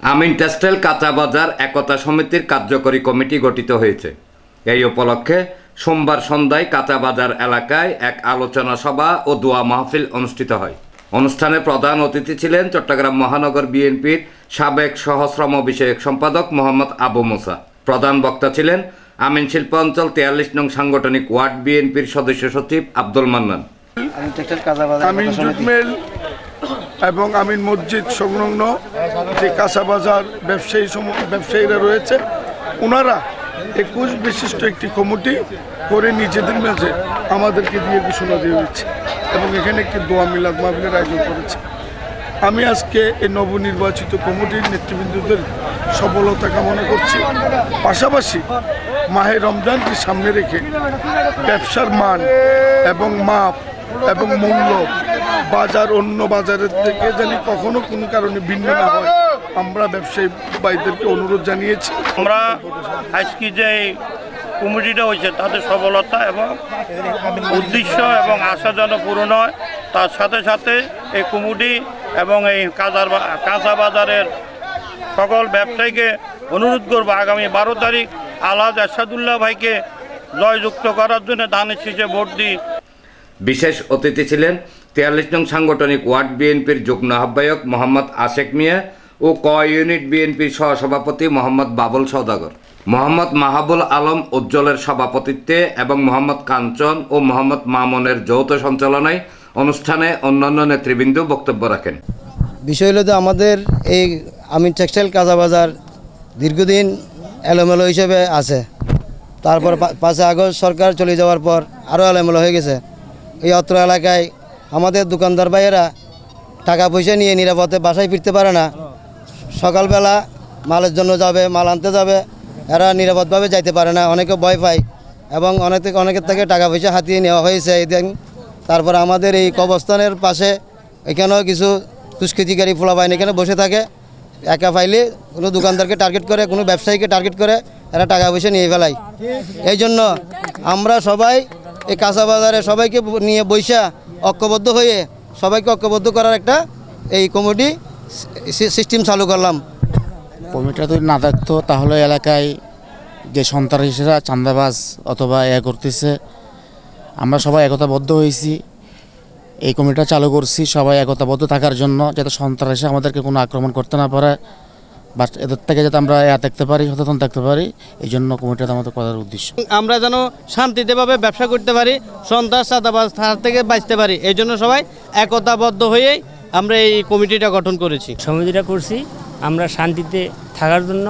আমিন textile কাঁচা বাজার একতা সমিতির কার্যকরী কমিটি গঠিত হয়েছে। এই উপলক্ষে সোমবার সন্ধ্যায় কাঁচা বাজার এলাকায় এক আলোচনা সভা ও দোয়া মাহফিল অনুষ্ঠিত হয়। অনুষ্ঠানে প্রধান অতিথি ছিলেন চট্টগ্রাম মহানগর বিএনপির সাবেক সহশ্রম বিষয়ক সম্পাদক মোহাম্মদ আবু মুসা। প্রধান বক্তা ছিলেন আমিন শিল্প অঞ্চল 43 নং সাংগঠনিক ওয়ার্ড বিএনপির সদস্য সচিব আব্দুল মান্নান। আমিন জুট মিল এবং আমিন মসজিদ সংলগ্ন যে কাঁচা বাজার ব্যবসায়ীরা রয়েছে, ওনারা 21 বিশিষ্ট একটি কমিটি করে নিজেদের মাঝে আমাদেরকে দিয়ে ঘোষণা দিয়ে দিচ্ছে এবং এখানে একটি দোয়া মিলাদ মাহফিলের আয়োজন করেছে। আমি আজকে এই নবনির্বাচিত কমিটির নেতৃবৃন্দদের সফলতা কামনা করছি। পাশাপাশি মাহে রমজানকে সামনে রেখে ব্যবসার মান এবং মাপ এবং মূল্য বাজার অন্য বাজারের থেকে যেন কখনো কোনো কারণে ভিন্ন না হয়, আমরা ব্যবসায়ী ভাইদেরকে অনুরোধ জানিয়েছি। আমরা আজকে যে কমিটিটা হয়েছে তাদের সফলতা এবং উদ্দেশ্য এবং আশা যেন পূরণ হয়, তার সাথে সাথে এই কমিটি এবং এই কাঁচা বাজারের সকল ব্যবসায়ীকে অনুরোধ করবো আগামী 12 তারিখ আলহাজ এরশাদুল্লাহ ভাইকে জয়যুক্ত করার জন্য ধানের শীষে ভোট দিই। বিশেষ অতিথি ছিলেন 43 নং সাংগঠনিক ওয়ার্ড বিএনপির যুগ্ম আহ্বায়ক মোহাম্মদ আশেক মিয়া ও ক ইউনিট বিএনপির সহসভাপতি মোহাম্মদ বাবুল সওদাগর। মোহাম্মদ মাহাবুল আলম উজ্জ্বলের সভাপতিত্বে এবং মোহাম্মদ কাঞ্চন ও মোহাম্মদ মামুনের যৌথ সঞ্চালনায় অনুষ্ঠানে অন্যান্য নেতৃবৃন্দ বক্তব্য রাখেন। বিষয় হলো যে আমাদের এই আমিন টেক্সটাইল কাঁচা বাজার দীর্ঘদিন এলোমেলো হিসেবে আছে। তারপর 5 আগস্ট সরকার চলে যাওয়ার পর আরও এলোমেলো হয়ে গেছে। এই অত্র এলাকায় আমাদের দোকানদার ভাইয়েরা টাকা পয়সা নিয়ে নিরাপদে বাসায় ফিরতে পারে না। সকালবেলা মালের জন্য যাবে, মাল আনতে যাবে, এরা নিরাপদভাবে যাইতে পারে না, অনেকে ভয় পায় এবং অনেকের থেকে টাকা পয়সা হাতিয়ে নেওয়া হয়েছে এই দিন। তারপর আমাদের এই কবরস্থানের পাশে এখানেও কিছু দুষ্কৃতিকারী পোলাপাইন এখানে বসে থাকে, একা ফাইলে কোনো দোকানদারকে টার্গেট করে, কোনো ব্যবসায়ীকে টার্গেট করে এরা টাকা পয়সা নিয়ে ফেলায়। এই জন্য আমরা সবাই এই কাঁচা বাজারে সবাইকে নিয়ে বৈশা ঐক্যবদ্ধ হয়ে সবাইকে ঐক্যবদ্ধ করার একটা এই কমিটি সিস্টেম চালু করলাম। কমিটিটা যদি না থাকতো তাহলে এলাকায় যে সন্ত্রাসীরা চাঁদাবাজ অথবা করতেছে, আমরা সবাই একতাবদ্ধ হয়েছি, এই কমিটিটা চালু করছি সবাই একতাবদ্ধ থাকার জন্য, যাতে সন্ত্রাসী আমাদেরকে কোনো আক্রমণ করতে না পারে বা এদের থেকে যাতে আমরা থাকতে পারি, সচেতন থাকতে পারি, এই জন্য কমিটিটা আমাদের করার উদ্দেশ্য। আমরা যেন শান্তিতেভাবে ব্যবসা করতে পারি, সন্ত্রাস চাঁদাবাজ থেকে বাঁচতে পারি, এই জন্য সবাই একতাবদ্ধ হয়েই আমরা এই কমিটিটা গঠন করেছি। সমিতিটা করছি আমরা শান্তিতে থাকার জন্য,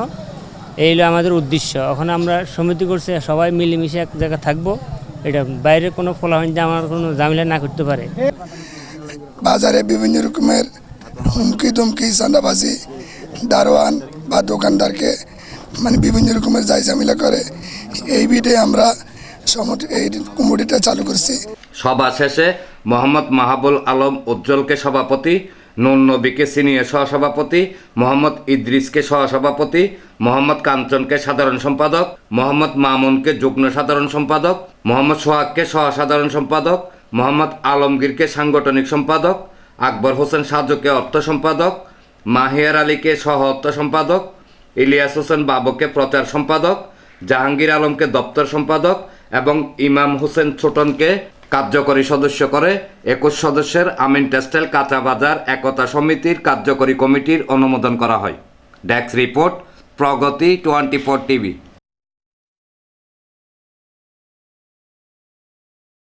এই হলো আমাদের উদ্দেশ্য। ওখানে আমরা সমিতি করছি সবাই মিলেমিশে এক জায়গায় থাকবো, এটা বাইরে কোনো ফলাফল যে আমার কোনো ঝামেলা না করতে পারে। বাজারে বিভিন্ন রকমের হুমকি ধমকি চাঁদাবাজি দারোয়ান বা দোকানদারকে বিভিন্ন রকমের ঝামেলা করে, এই বিধে আমরা এই কমিটিটা চালু করছি। সভা শেষে মোহাম্মদ মাহাবুল আলম উজ্জ্বলকে সভাপতি, নুন নবীকে সিনিয়র সহসভাপতি, মোহাম্মদ ইদ্রিসকে সহসভাপতি, মোহাম্মদ কাঞ্চনকে সাধারণ সম্পাদক, মোহাম্মদ মামুনকে যুগ্ম সাধারণ সম্পাদক, মোহাম্মদ সোহাগকে সহসাধারণ সম্পাদক, মোহাম্মদ আলমগীরকে সাংগঠনিক সম্পাদক, আকবর হোসেন সাজুকে অর্থ সম্পাদক, মাহিয়ার আলীকে সহ অর্থ সম্পাদক, ইলিয়াস হোসেন বাবুকে প্রচার সম্পাদক, জাহাঙ্গীর আলমকে দপ্তর সম্পাদক এবং ইমাম হোসেন ছোটনকে কার্যকরী সদস্য করে 21 সদস্যের আমিন টেক্সটাইল কাঁচা বাজার একতা সমিতির কার্যকরী কমিটির অনুমোদন করা হয়। ডেস্ক রিপোর্ট, প্রগতি 24 টিভি।